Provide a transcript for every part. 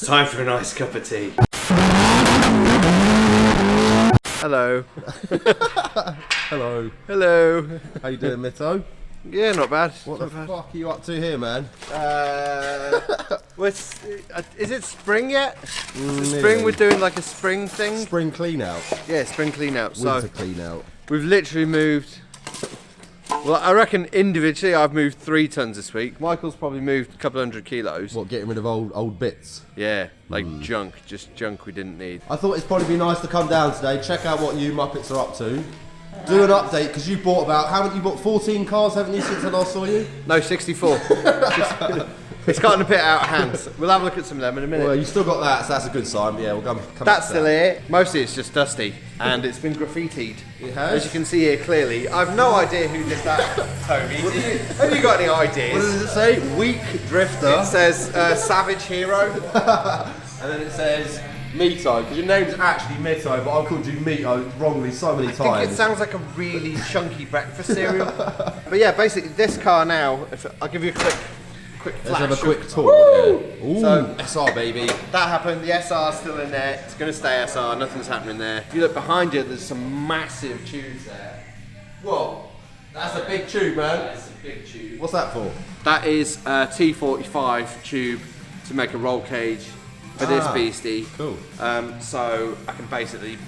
time for a nice cup of tea. Hello. Hello. Hello. How you doing, Mitto? Yeah, not bad. What the fuck are you up to here, man? Is it spring yet? Spring, we're doing like a spring thing? Spring clean out. Yeah, spring clean out. Winter clean out. We've literally moved, well, I reckon individually I've moved 3 tons this week. Michael's probably moved a couple 100 kilos. What, getting rid of old bits? Yeah, like junk, just junk we didn't need. I thought it'd probably be nice to come down today, check out what you Muppets are up to. Do an update, because you bought about, how many, you bought 14 cars, haven't you, since I last saw you? No, 64. It's gotten a bit out of hand. We'll have a look at some of them in a minute. Well, you still got that, so that's a good sign. Yeah, we'll come That's still here. Mostly it's just dusty, and it's been graffitied. It has? As you can see here clearly. I've no idea who did that, Toby. Have you got any ideas? What does it say? Weak drifter. It says Savage Hero. And then it says Mitto, because your name's actually Mitto, but I've called you Mitto wrongly so many times. I think it sounds like a really chunky breakfast cereal. But yeah, basically this car now, I'll give you a quick flash. Let's have a quick tour. Yeah. Ooh, So, SR baby. That happened, the SR's still in there, it's going to stay SR, nothing's happening there. If you look behind you, there's some massive tubes there. Whoa, that's a big tube, man. That's a big tube. What's that for? That is a T45 tube to make a roll cage for this beastie. Cool. So I can basically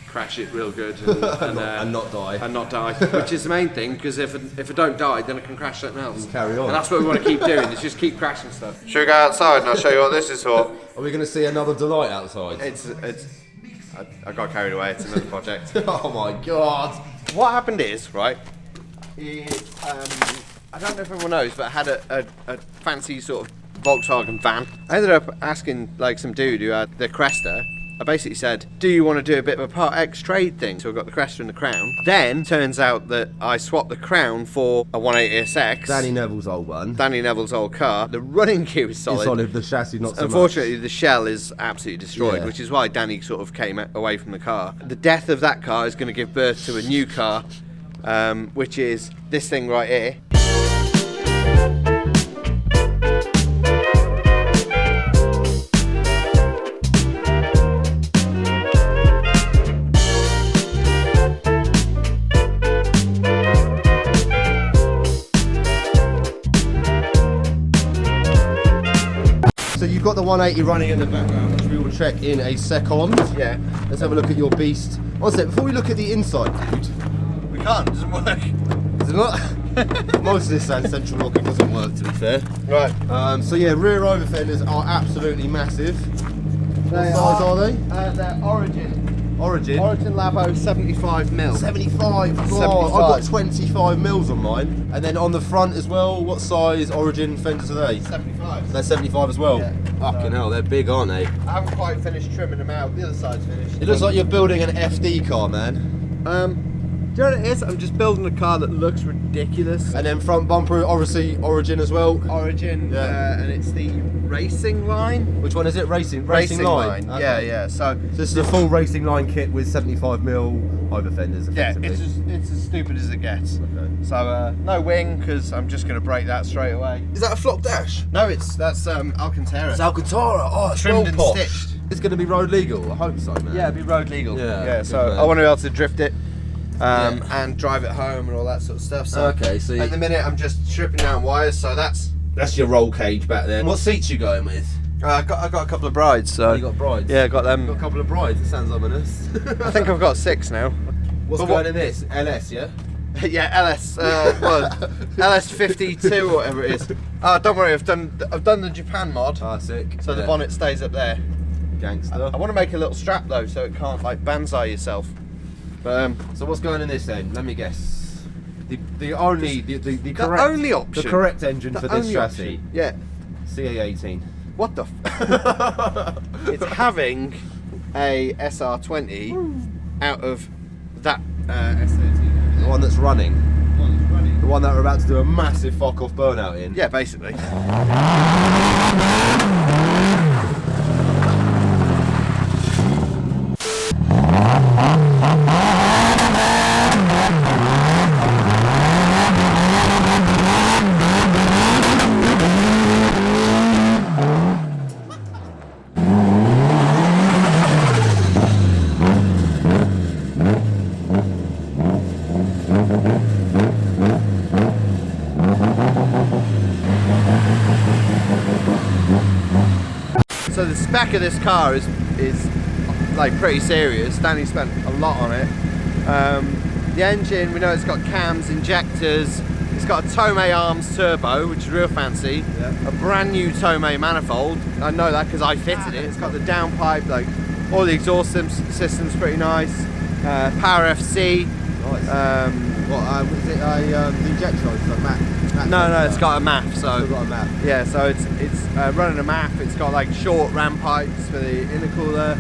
crash it real good and not die. And not die, which is the main thing, because if I don't die, then I can crash something else. And carry on. And that's what we want to keep doing, is just keep crashing stuff. Should we go outside and I'll show you what this is for? Are we going to see another delight outside? I got carried away, it's another project. Oh my god. What happened is, right, I don't know if everyone knows, but I had a fancy sort of Volkswagen van. I ended up asking like some dude who had the Cresta. I basically said, do you want to do a bit of a Part X trade thing? So I got the Cresta and the Crown. Then turns out that I swapped the Crown for a 180SX. Danny Neville's old one. Danny Neville's old car. The running gear is solid. It's solid, the chassis not so Unfortunately, much. the shell is absolutely destroyed, Yeah. which is why Danny sort of came away from the car. The death of that car is going to give birth to a new car, which is this thing right here. So you've got the 180 running in the background, which we will check in a second. Yeah. Let's have a look at your beast. One sec, before we look at the inside, dude. We can't, it doesn't work. Is it not? Most of this central locking doesn't work, to be fair. Right. So yeah, rear over fenders are absolutely massive. What size are they? They're Origin. Origin? Origin Labo 75mm. 75. God, 75. I've got 25 mils on mine. And then on the front as well, what size Origin fenders are they? 75. They're 75 as well? Yeah. Fucking hell, they're big, aren't they? I haven't quite finished trimming them out. The other side's finished. It looks like you're building an FD car, man. Do you know what it is? I'm just building a car that looks ridiculous. And then front bumper, obviously Origin as well. Origin, Yeah. and it's the racing line. Which one is it? Racing line. Okay. Yeah, yeah. So This is a full racing line kit with 75mm over fenders, yeah, effectively. it's as stupid as it gets. Okay. So no wing, because I'm just going to break that straight away. Is that a flock dash? No, that's Alcantara. It's Alcantara. Oh, it's Trimmed well and posh. stitched. It's going to be road legal. I hope so, man. Yeah, it'd be road legal. Yeah, good so man. I want to be able to drift it and drive it home and all that sort of stuff. So Okay, so at the minute I'm just stripping down wires. So that's your roll cage back there. What seats you going with? I got a couple of brides. So You got brides? yeah, I got them. Got a couple of brides. It sounds ominous. I think I've got 6 now. What's But going in this? LS, yeah? Yeah, LS, LS 52 or whatever it is. Oh, don't worry, I've done the Japan mod, Ah, sick. so the bonnet stays up there. Gangster. I want to make a little strap though, so it can't like banzai yourself. But So what's going in this then? Let me guess. The only the correct only option. The correct engine The for this only chassis. option. Yeah. CA18. What the? It's having a SR20 out of that S13. The one that's running. The one that's running. The one that we're about to do a massive fuck off burnout in. Yeah, basically. the spec of this car is like pretty serious. Danny spent a lot on it. The engine, we know it's got cams, injectors. It's got a Tomei Arms turbo, which is real fancy. Yeah. A brand new Tomei manifold. I know that because I fitted it. It's got the downpipe, like all the exhaust system's pretty nice. Power FC. Nice. What was it? The injection oil, so MAF? No, it's got a MAF. So Still got a MAF. yeah, so it's running a MAF. It's got like short ram pipes for the intercooler,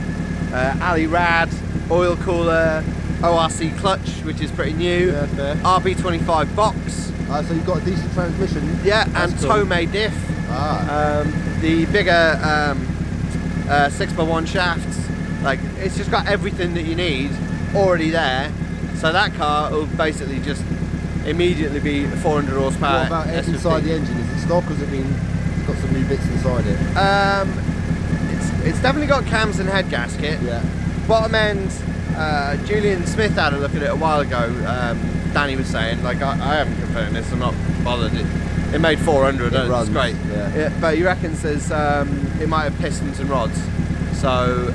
alley rad, oil cooler, ORC clutch, which is pretty new. Yeah, fair. RB25 box. So you've got a decent transmission. Yeah, That's and cool. Tomei diff. The bigger 6x1 shafts. Like, it's just got everything that you need already there. So that car will basically just immediately be 400 horsepower. What about S15. inside the engine? Is it stock or has it's got some new bits inside it? It's definitely got cams and head gasket. Yeah. Bottom end, Julian Smith had a look at it a while ago. Danny was saying, like, I haven't confirmed this, I'm not bothered. It made 400, It runs, it's great. yeah. But he reckons there's, it might have pistons and rods. So,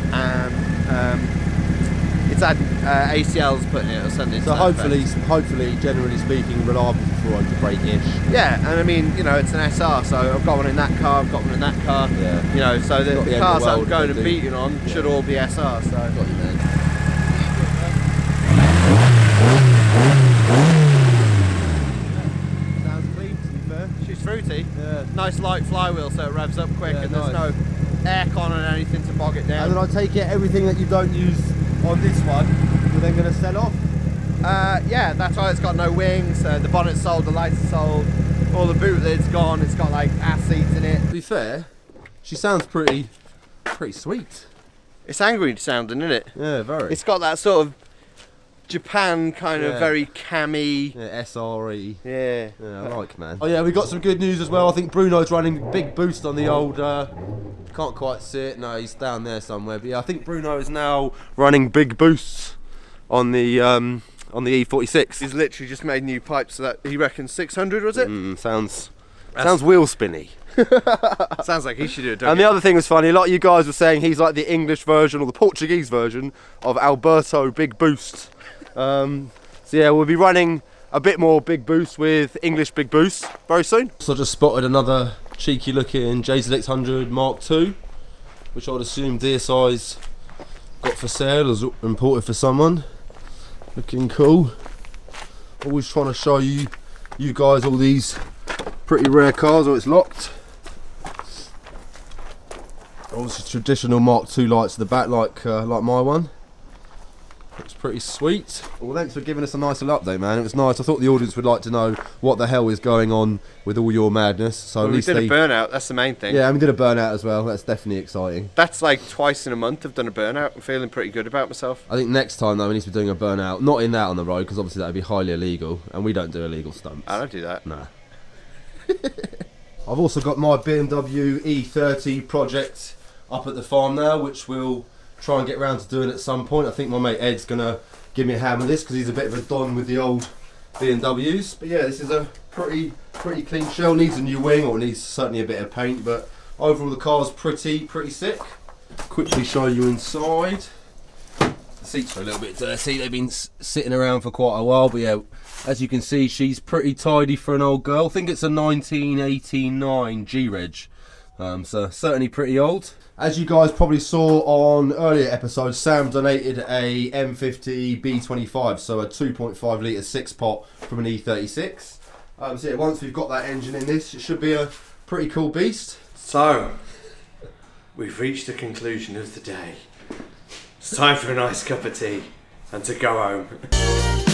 it's had ACLs put in it or something. So hopefully, generally speaking, reliable for 400 brake-ish. Yeah, and I mean, you know, it's an SR, so I've got one in that car, I've got one in that car. Yeah. You know, so the Got the end cars of the I'm world, going they and do. beating on should all be SR. So. Got you, man. Sounds clean, to be fair. She's fruity. Yeah. Nice light flywheel so it revs up quick, Yeah, and there's nice. no aircon and anything to bog it And down. then I take it everything that you don't use on this one, you're then going to sell off. Yeah, that's why it's got no wings. The bonnet's sold, the lights are sold, all the boot lid's gone. It's got like ass seats in it. To be fair, she sounds pretty sweet. It's angry sounding, isn't it? Yeah, very. It's got that sort of Japan kind of Yeah. very cammy. Yeah, SRE. Yeah. Yeah, I like, man. Oh yeah, we got some good news as well. I think Bruno's running big boost on the old. Can't quite see it. No, he's down there somewhere. But yeah, I think Bruno is now running big boosts on the E46. He's literally just made new pipes, so that he reckons 600 was it? Sounds wheel spinny. Sounds like he should do it. And the other thing was funny. A lot of you guys were saying he's like the English version or the Portuguese version of Alberto Big Boost. So yeah, we'll be running a bit more big boost with English big boost very soon. So I just spotted another cheeky looking JZX100 Mark II, which I'd assume DSI's got for sale or imported for someone. Looking cool. Always trying to show you guys all these pretty rare cars. Oh, it's locked. Obviously traditional Mark II lights at the back, like my one. Looks pretty sweet. Well, thanks for giving us a nice little update, man. It was nice. I thought the audience would like to know what the hell is going on with all your madness. So Well, at we least did they... a burnout, that's the main thing. Yeah, and we did a burnout as well. That's definitely exciting. That's like twice in a month I've done a burnout. I'm feeling pretty good about myself. I think next time though we need to be doing a burnout, not in that on the road because obviously that would be highly illegal, and we don't do illegal stunts. I don't do that. Nah. I've also got my BMW E30 project up at the farm now, which we'll try and get round to doing at some point. I think my mate Ed's gonna give me a hand with this because he's a bit of a don with the old BMWs. But yeah, this is a pretty clean shell. Needs a new wing, or needs certainly a bit of paint, but overall the car's pretty sick. Quickly show you inside. The seats are a little bit dirty. They've been sitting around for quite a while, but yeah, as you can see, she's pretty tidy for an old girl. I think it's a 1989 G-Reg, so certainly pretty old. As you guys probably saw on earlier episodes, Sam donated a M50 B25, so a 2.5 litre 6-pot from an E36. So yeah, once we've got that engine in this, it should be a pretty cool beast. So, we've reached the conclusion of the day. It's time for a nice cup of tea and to go home.